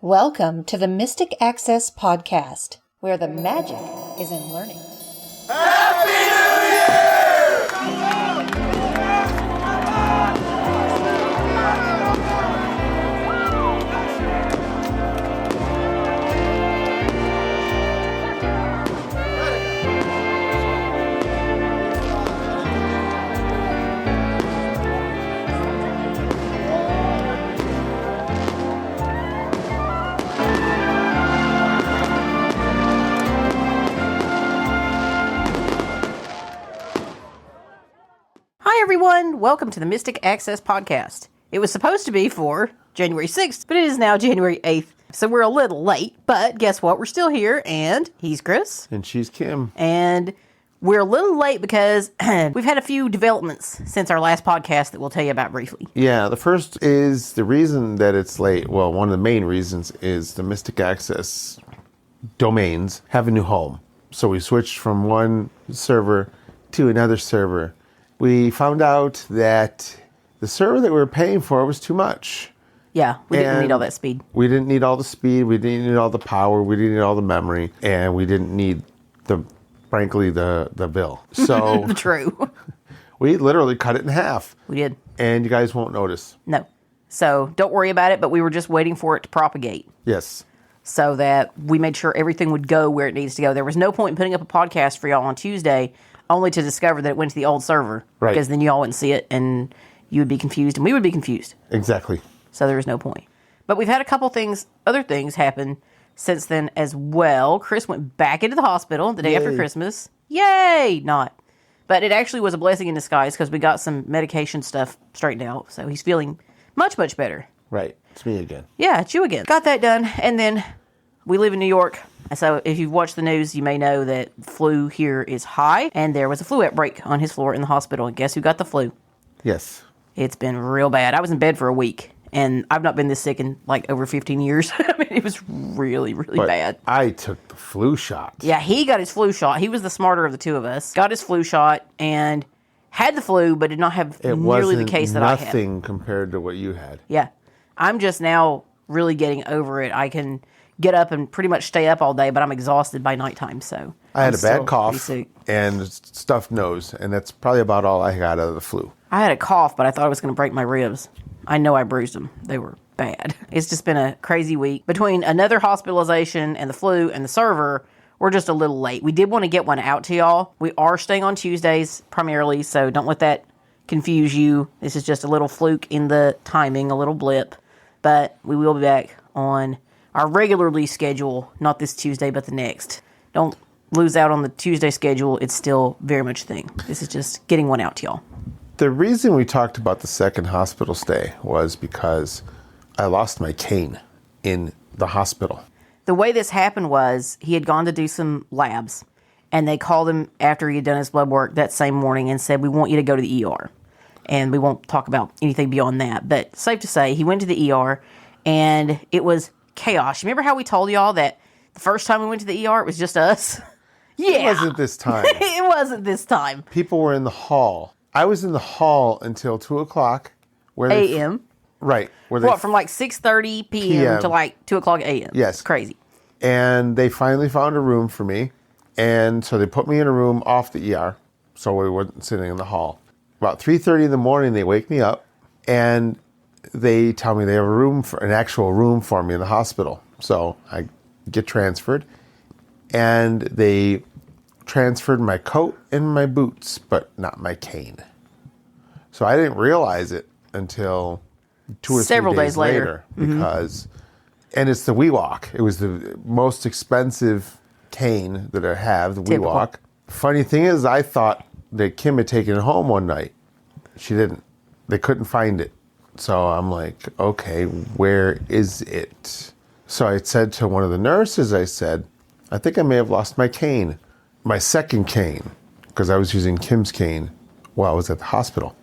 Welcome to the Mystic Access Podcast, where the magic is in learning. Happy New Year! Everyone, welcome to the Mystic Access Podcast. It was supposed to be for January 6th, but it is now January 8th, so we're a little late, but guess what? We're still here, and he's Chris. And she's Kim. And we're a little late because we've had a few developments since our last podcast that we'll tell you about briefly. Yeah, the first is the reason that it's late. Well, one of the main reasons is the Mystic Access domains have a new home. So we switched from one server to another server. We found out that the server that we were paying for was too much. Yeah, we didn't need all that speed. We didn't need all the speed. We didn't need all the power. We didn't need all the memory. And we didn't need, frankly, the bill. So True. We literally cut it in half. We did. And you guys won't notice. No. So don't worry about it, but we were just waiting for it to propagate. Yes. So that we made sure everything would go where it needs to go. There was no point in putting up a podcast for y'all on Tuesday only to discover that it went to the old server. Right. Because then y'all wouldn't see it, and you would be confused, and we would be confused. Exactly. So there was no point. But we've had a couple other things happen since then as well. Chris went back into the hospital the day after Christmas. Yay! Not. But it actually was a blessing in disguise because we got some medication stuff straightened out. So he's feeling much, much better. Right. It's me again. Yeah, it's you again. Got that done. And then we live in New York. So if you've watched the news, you may know that flu here is high. And there was a flu outbreak on his floor in the hospital. And guess who got the flu? Yes. It's been real bad. I was in bed for a week. And I've not been this sick in like over 15 years. I mean, it was really, really bad. I took the flu shot. Yeah, he got his flu shot. He was the smarter of the two of us. Got his flu shot and had the flu, but did not have nearly the case that I had. Nothing compared to what you had. Yeah. I'm just now really getting over it. I can get up and pretty much stay up all day, but I'm exhausted by nighttime, so I had a bad cough sick. and stuffed nose, and that's probably about all I got out of the flu. I had a cough, but I thought I was going to break my ribs. I know I bruised them. They were bad. It's just been a crazy week. Between another hospitalization and the flu and the server, we're just a little late. We did want to get one out to y'all. We are staying on Tuesdays primarily, so don't let that confuse you. This is just a little fluke in the timing, a little blip. But we will be back on our regular release schedule, not this Tuesday, but the next. Don't lose out on the Tuesday schedule. It's still very much a thing. This is just getting one out to y'all. The reason we talked about the second hospital stay was because I lost my cane in the hospital. The way this happened was he had gone to do some labs, and they called him after he had done his blood work that same morning and said, we want you to go to the ER. And we won't talk about anything beyond that. But safe to say, he went to the ER, and it was chaos. Remember how we told y'all that the first time we went to the ER, it was just us? Yeah. It wasn't this time. It wasn't this time. People were in the hall. I was in the hall until 2 o'clock. A.M. Right. From like 6:30 p.m. to like 2 o'clock a.m. Yes. It's crazy. And they finally found a room for me. And so they put me in a room off the ER, so we weren't sitting in the hall. About 3:30 in the morning, they wake me up, and they tell me they have an actual room for me in the hospital. So I get transferred, and they transferred my coat and my boots, but not my cane. So I didn't realize it until 2 or Several 3 days later. because, and it's the WeWalk. It was the most expensive cane that I have, the Typical. WeWalk. Funny thing is, I thought that Kim had taken it home one night. She didn't. They couldn't find it. So I'm like, okay, where is it? So I said to one of the nurses, I said, I think I may have lost my cane. My second cane, because I was using Kim's cane while I was at the hospital.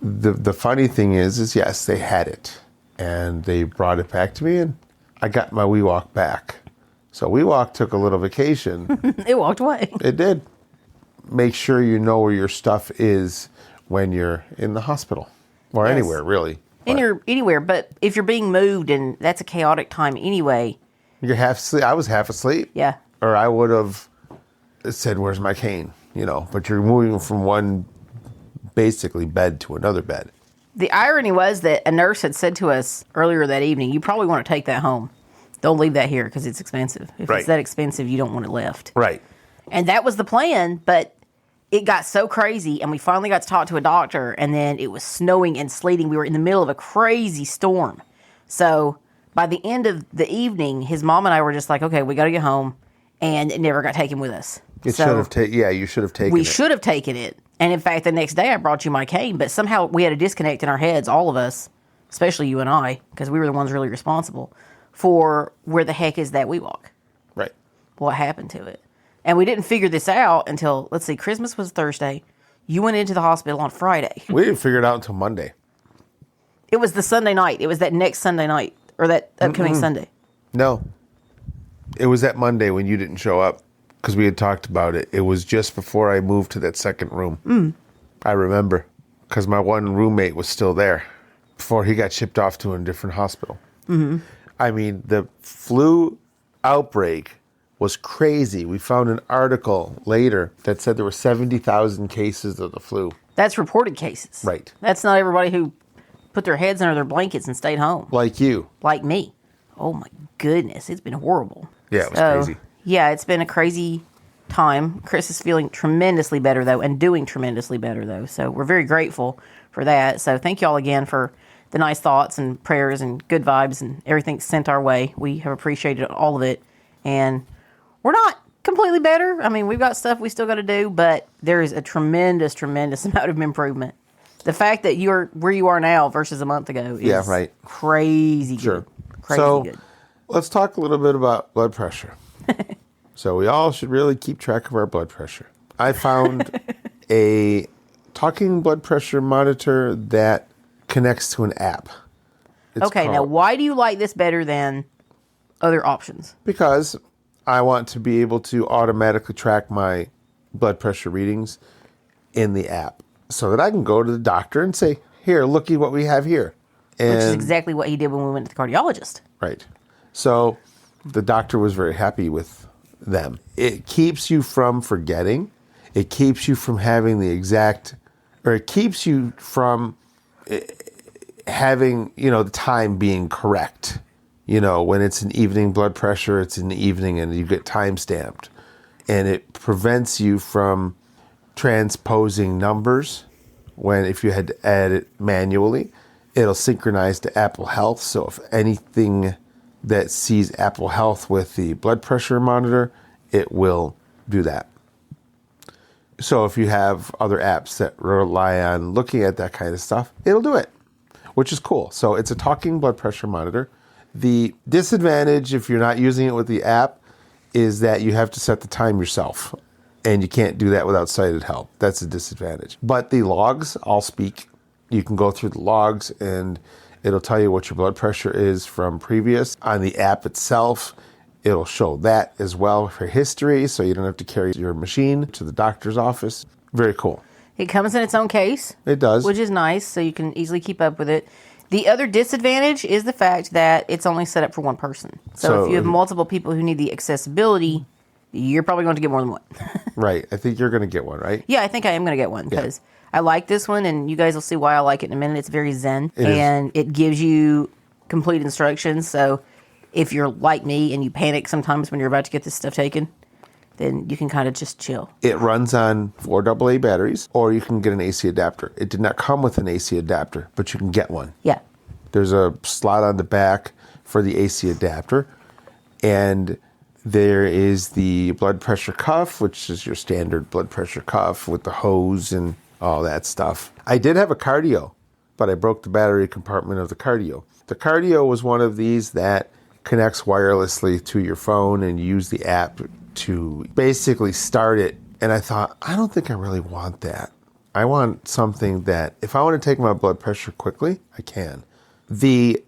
The funny thing is yes, they had it. And they brought it back to me, and I got my WeWalk back. So WeWalk took a little vacation. It walked away. It did. Make sure you know where your stuff is when you're in the hospital. Or anywhere, really. anywhere. But if you're being moved and that's a chaotic time anyway. You're half asleep. I was half asleep. Yeah. Or I would have said, "Where's my cane?" But you're moving from one basically bed to another bed. The irony was that a nurse had said to us earlier that evening, "You probably want to take that home. Don't leave that here because it's expensive. If Right. it's that expensive, you don't want it left." Right. And that was the plan, but it got so crazy, and we finally got to talk to a doctor, and then it was snowing and sleeting. We were in the middle of a crazy storm. So by the end of the evening, his mom and I were just like, okay, we got to get home, and it never got taken with us. You should have taken it. We should have taken it. And in fact, the next day I brought you my cane, but somehow we had a disconnect in our heads, all of us, especially you and I, because we were the ones really responsible for where the heck is that we walk. Right. What happened to it? And we didn't figure this out until, let's see, Christmas was Thursday. You went into the hospital on Friday. We didn't figure it out until Monday. It was the Sunday night. It was that next Sunday night, or that upcoming Sunday. No. It was that Monday when you didn't show up because we had talked about it. It was just before I moved to that second room. I remember because my one roommate was still there before he got shipped off to a different hospital. I mean, the flu outbreak was crazy. We found an article later that said there were 70,000 cases of the flu. That's reported cases. Right. That's not everybody who put their heads under their blankets and stayed home. Like you. Like me. Oh my goodness. It's been horrible. Yeah, it was crazy. Yeah, it's been a crazy time. Chris is feeling tremendously better, though, and doing tremendously better, though. So we're very grateful for that. So thank you all again for the nice thoughts and prayers and good vibes and everything sent our way. We have appreciated all of it. And we're not completely better. I mean, we've got stuff we still got to do, but there is a tremendous, tremendous amount of improvement. The fact that you're where you are now versus a month ago is crazy good. Sure. Crazy good. Let's talk a little bit about blood pressure. So we all should really keep track of our blood pressure. I found a talking blood pressure monitor that connects to an app. Now why do you like this better than other options? Because I want to be able to automatically track my blood pressure readings in the app so that I can go to the doctor and say, here, looky what we have here. And, which is exactly what he did when we went to the cardiologist. Right. So the doctor was very happy with them. It keeps you from forgetting. It keeps you from having it keeps you from having, the time being correct. When it's an evening blood pressure, it's in the evening and you get time stamped. And it prevents you from transposing numbers if you had to add it manually. It'll synchronize to Apple Health. So if anything that sees Apple Health with the blood pressure monitor, it will do that. So if you have other apps that rely on looking at that kind of stuff, it'll do it, which is cool. So it's a talking blood pressure monitor. The disadvantage, if you're not using it with the app, is that you have to set the time yourself. And you can't do that without sighted help. That's a disadvantage. But the logs all speak. You can go through the logs and it'll tell you what your blood pressure is from previous. On the app itself, it'll show that as well for history, so you don't have to carry your machine to the doctor's office. Very cool. It comes in its own case. It does. Which is nice, so you can easily keep up with it. The other disadvantage is the fact that it's only set up for one person. So if you have multiple people who need the accessibility, you're probably going to get more than one. Right. I think you're going to get one, right? Yeah, I think I am going to get one because I like this one, and you guys will see why I like it in a minute. It's very zen, and it gives you complete instructions. So if you're like me and you panic sometimes when you're about to get this stuff taken, then you can kind of just chill. It runs on 4 AA batteries, or you can get an AC adapter. It did not come with an AC adapter, but you can get one. Yeah. There's a slot on the back for the AC adapter, and there is the blood pressure cuff, which is your standard blood pressure cuff with the hose and all that stuff. I did have a cardio, but I broke the battery compartment of the cardio. The cardio was one of these that connects wirelessly to your phone and use the app to basically start it. And I thought, I don't think I really want that. I want something that if I want to take my blood pressure quickly, I can. The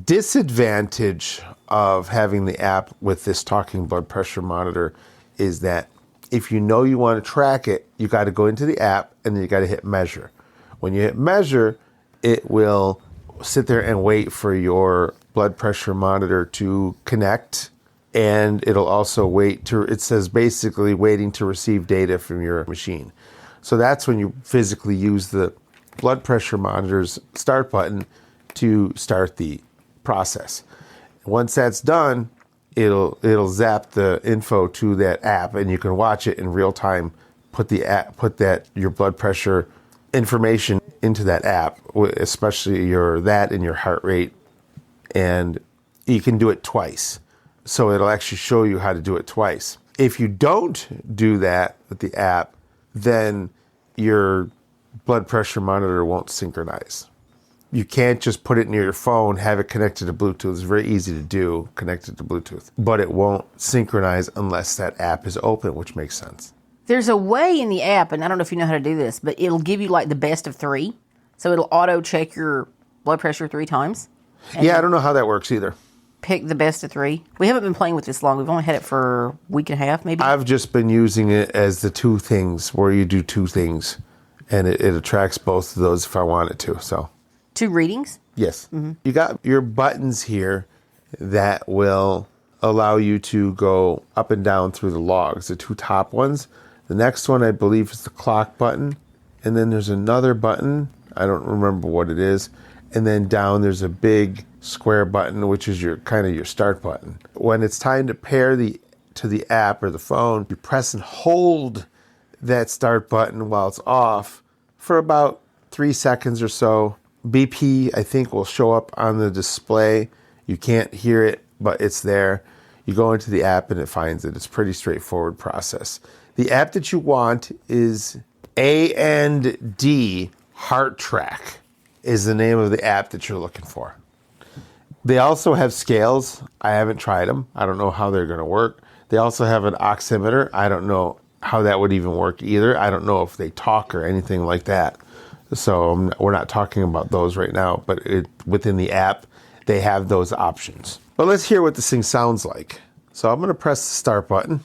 disadvantage of having the app with this talking blood pressure monitor is that if you know you want to track it, you got to go into the app and then you got to hit measure. When you hit measure, it will sit there and wait for your blood pressure monitor to connect. And it'll also it says basically waiting to receive data from your machine. So that's when you physically use the blood pressure monitor's start button to start the process. Once that's done, it'll zap the info to that app, and you can watch it in real time. Put your blood pressure information into that app, especially your heart rate, and you can do it twice. So it'll actually show you how to do it twice. If you don't do that with the app, then your blood pressure monitor won't synchronize. You can't just put it near your phone, have it connected to Bluetooth. It's very easy to do, connected to Bluetooth. But it won't synchronize unless that app is open, which makes sense. There's a way in the app, and I don't know if you know how to do this, but it'll give you like the best of 3. So it'll auto check your blood pressure 3 times. Yeah, I don't know how that works either. Pick the best of 3. We haven't been playing with this long. We've only had it for a week and a half, maybe. I've just been using it as the 2 things, where you do 2 things, and it attracts both of those if I want it to. So 2 readings? Yes. Mm-hmm. You got your buttons here that will allow you to go up and down through the logs, the 2 top ones. The next one, I believe, is the clock button. And then there's another button. I don't remember what it is. And then down there's a big square button, which is your start button. When it's time to pair to the app or the phone, you press and hold that start button while it's off for about 3 seconds or so. BP, I think, will show up on the display. You can't hear it, but it's there. You go into the app and it finds it. It's a pretty straightforward process. The app that you want is A&D Heart Track is the name of the app that you're looking for. They also have scales. I haven't tried them. I don't know how they're going to work. They also have an oximeter. I don't know how that would even work either. I don't know if they talk or anything like that. So we're not talking about those right now, but within the app, they have those options. But let's hear what this thing sounds like. So I'm going to press the start button.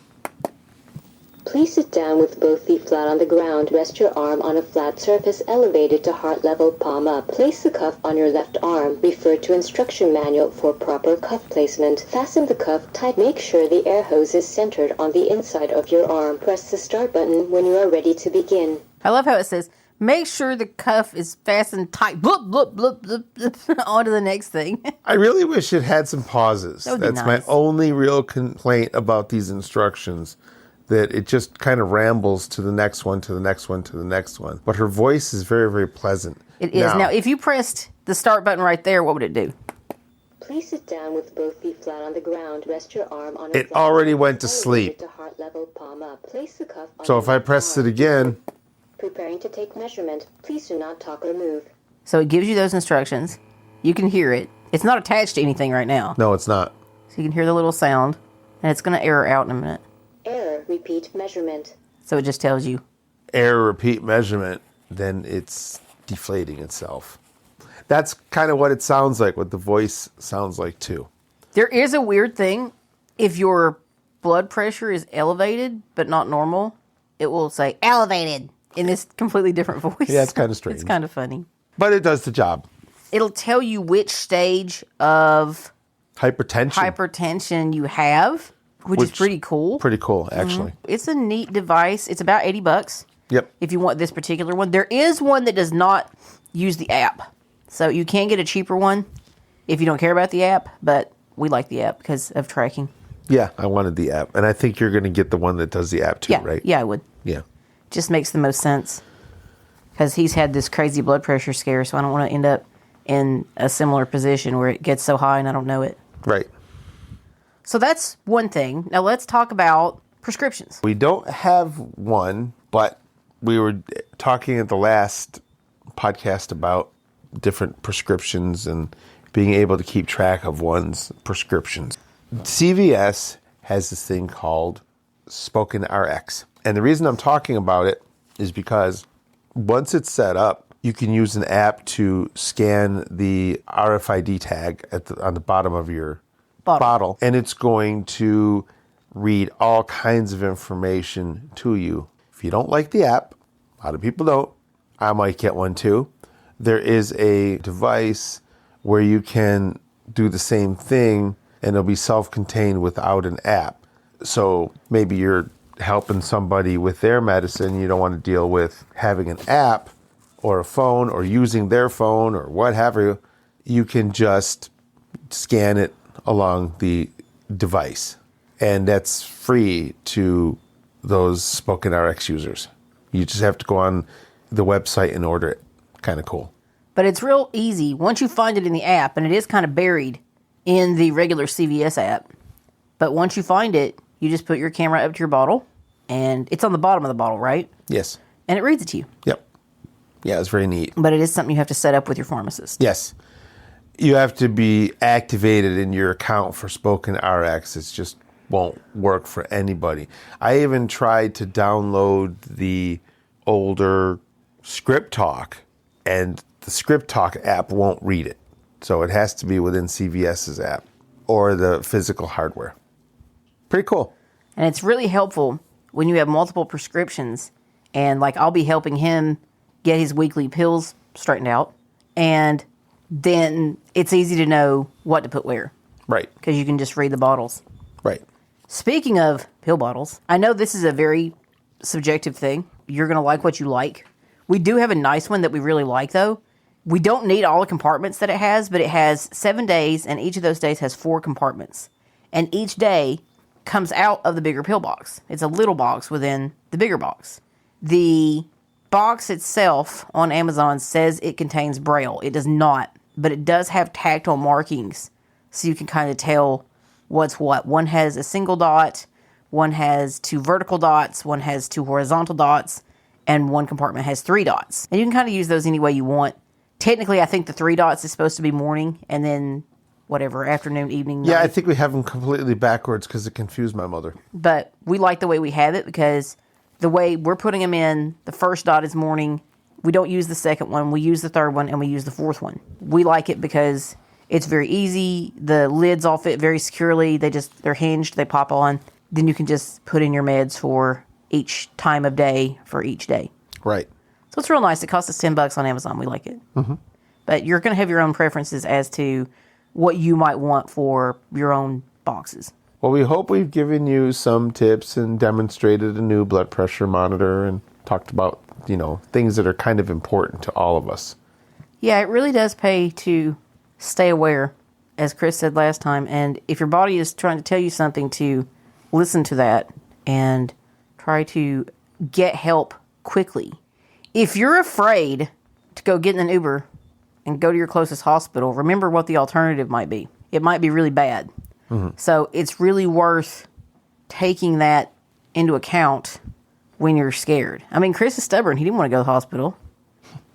Please sit down with both feet flat on the ground. Rest your arm on a flat surface elevated to heart level, palm up. Place the cuff on your left arm. Refer to instruction manual for proper cuff placement. Fasten the cuff tight. Make sure the air hose is centered on the inside of your arm. Press the start button when you are ready to begin. I love how it says, make sure the cuff is fastened tight. Bloop, bloop, bloop, bloop, bloop. On to the next thing. I really wish it had some pauses. That's nice. My only real complaint about these instructions, that it just kind of rambles to the next one, to the next one, to the next one. But her voice is very, very pleasant. It is. Now, if you pressed the start button right there, what would it do? Please sit down with both feet flat on the ground. Rest your arm on a It already went to sleep. To heart level, palm up. Place the cuff on so if I press it again... Preparing to take measurement. Please do not talk or move. So it gives you those instructions. You can hear it. It's not attached to anything right now. No, it's not. So you can hear the little sound, and it's going to error out in a minute. Error, repeat measurement. So it just tells you. Error, repeat measurement, then it's deflating itself. That's kind of what it sounds like, what the voice sounds like too. There is a weird thing. If your blood pressure is elevated, but not normal, it will say elevated in this completely different voice. Yeah, it's kind of strange. It's kind of funny. But it does the job. It'll tell you which stage of hypertension you have, which is pretty cool. Pretty cool, actually. Mm-hmm. It's a neat device. It's about $80. Yep. If you want this particular one. There is one that does not use the app. So you can get a cheaper one if you don't care about the app, but we like the app because of tracking. Yeah, I wanted the app. And I think you're going to get the one that does the app too, right? Yeah, I would. Yeah. Just makes the most sense. Because he's had this crazy blood pressure scare, so I don't want to end up in a similar position where it gets so high and I don't know it. Right. So that's one thing. Now let's talk about prescriptions. We don't have one, but we were talking at the last podcast about different prescriptions and being able to keep track of one's prescriptions. CVS has this thing called Spoken RX. And the reason I'm talking about it is because once it's set up, you can use an app to scan the RFID tag on the bottom of your bottle, and it's going to read all kinds of information to you. If you don't like the app, a lot of people don't, I might get one too. There is a device where you can do the same thing and it'll be self-contained without an app. So maybe you're helping somebody with their medicine. You don't want to deal with having an app or a phone or using their phone or what have you. You can just scan it along the device. And that's free to those Spoken RX users. You just have to go on the website and order it. Kind of cool. But it's real easy. Once you find it in the app, and it is kind of buried in the regular CVS app, but once you find it, you just put your camera up to your bottle, and it's on the bottom of the bottle, right? Yes. And it reads it to you. Yep. Yeah, it's very neat. But it is something you have to set up with your pharmacist. Yes. You have to be activated in your account for Spoken RX. It just won't work for anybody. I even tried to download the older Script Talk, and the Script Talk app won't read it. So it has to be within CVS's app or the physical hardware. Pretty cool. And it's really helpful when you have multiple prescriptions, and like I'll be helping him get his weekly pills straightened out, and then it's easy to know what to put where. Right. Because you can just read the bottles. Right. Speaking of pill bottles, I know this is a very subjective thing. You're going to like what you like. We do have a nice one that we really like, though. We don't need all the compartments that it has, but it has 7 days, and each of those days has 4 compartments. And each day comes out of the bigger pill box. It's a little box within the bigger box. The box itself on Amazon says it contains Braille. It does not, but it does have tactile markings, so you can kind of tell what's what. One has a single dot, one has 2 vertical dots, one has 2 horizontal dots, and one compartment has 3 dots. And you can kind of use those any way you want. Technically, I think the 3 dots is supposed to be morning, and then whatever, afternoon, evening, night. Yeah, I think we have them completely backwards because it confused my mother. But we like the way we have it because the way we're putting them in, the first dot is morning. We don't use the second one. We use the third one, and we use the fourth one. We like it because it's very easy. The lids all fit very securely. They're hinged. They pop on. Then you can just put in your meds for each time of day for each day. Right. So it's real nice. It costs us $10 on Amazon. We like it. Mm-hmm. But you're going to have your own preferences as to what you might want for your own boxes. Well, we hope we've given you some tips and demonstrated a new blood pressure monitor and talked about, things that are kind of important to all of us. Yeah, it really does pay to stay aware, as Chris said last time. And if your body is trying to tell you something, to listen to that and try to get help quickly. If you're afraid to go get in an Uber and go to your closest hospital, remember what the alternative might be. It might be really bad. Mm-hmm. So it's really worth taking that into account when you're scared. I mean, Chris is stubborn. He didn't want to go to the hospital,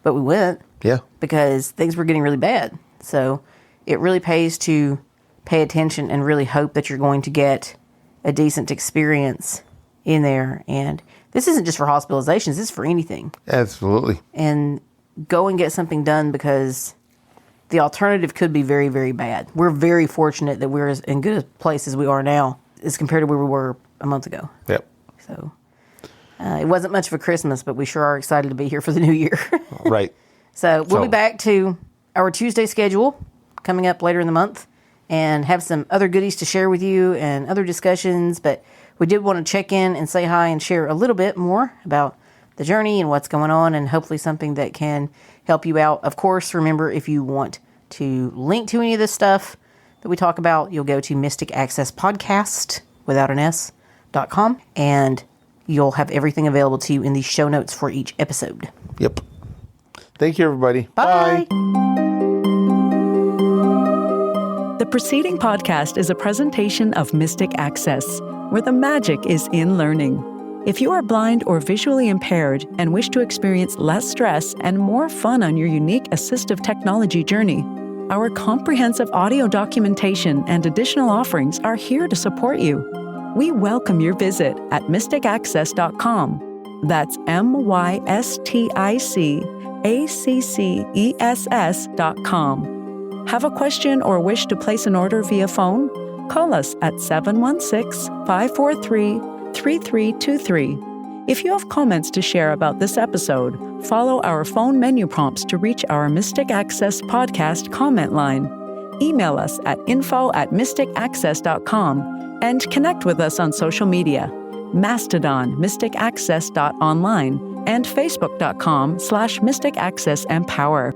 but we went. Yeah. Because things were getting really bad. So it really pays to pay attention and really hope that you're going to get a decent experience in there. And this isn't just for hospitalizations. This is for anything. Absolutely. And go and get something done because the alternative could be very, very bad. We're very fortunate that we're as in good a place as we are now as compared to where we were a month ago. Yep. So it wasn't much of a Christmas, but we sure are excited to be here for the new year. Right. So we'll be back to our Tuesday schedule coming up later in the month and have some other goodies to share with you and other discussions. But we did want to check in and say hi and share a little bit more about the journey and what's going on, and hopefully something that can help you out. Of course, remember, if you want to link to any of this stuff that we talk about, you'll go to Mystic Access Podcast without an S.com, and you'll have everything available to you in the show notes for each episode. Yep. Thank you, everybody. Bye. The preceding podcast is a presentation of Mystic Access, where the magic is in learning. If you are blind or visually impaired and wish to experience less stress and more fun on your unique assistive technology journey, our comprehensive audio documentation and additional offerings are here to support you. We welcome your visit at mysticaccess.com. That's mysticaccess.com. Have a question or wish to place an order via phone? Call us at 716-543-3323. If you have comments to share about this episode, follow our phone menu prompts to reach our Mystic Access podcast comment line. Email us at info@mysticaccess.com and connect with us on social media, Mastodon, mysticaccess.online, and facebook.com/mysticaccessempower.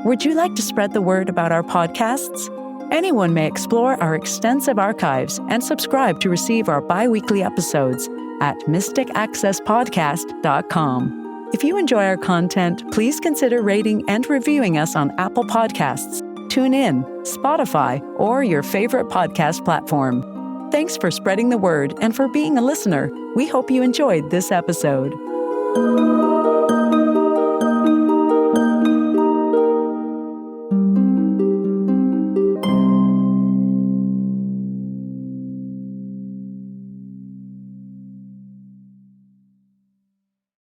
Would you like to spread the word about our podcasts? Anyone may explore our extensive archives and subscribe to receive our bi-weekly episodes at mysticaccesspodcast.com. If you enjoy our content, please consider rating and reviewing us on Apple Podcasts, TuneIn, Spotify, or your favorite podcast platform. Thanks for spreading the word and for being a listener. We hope you enjoyed this episode.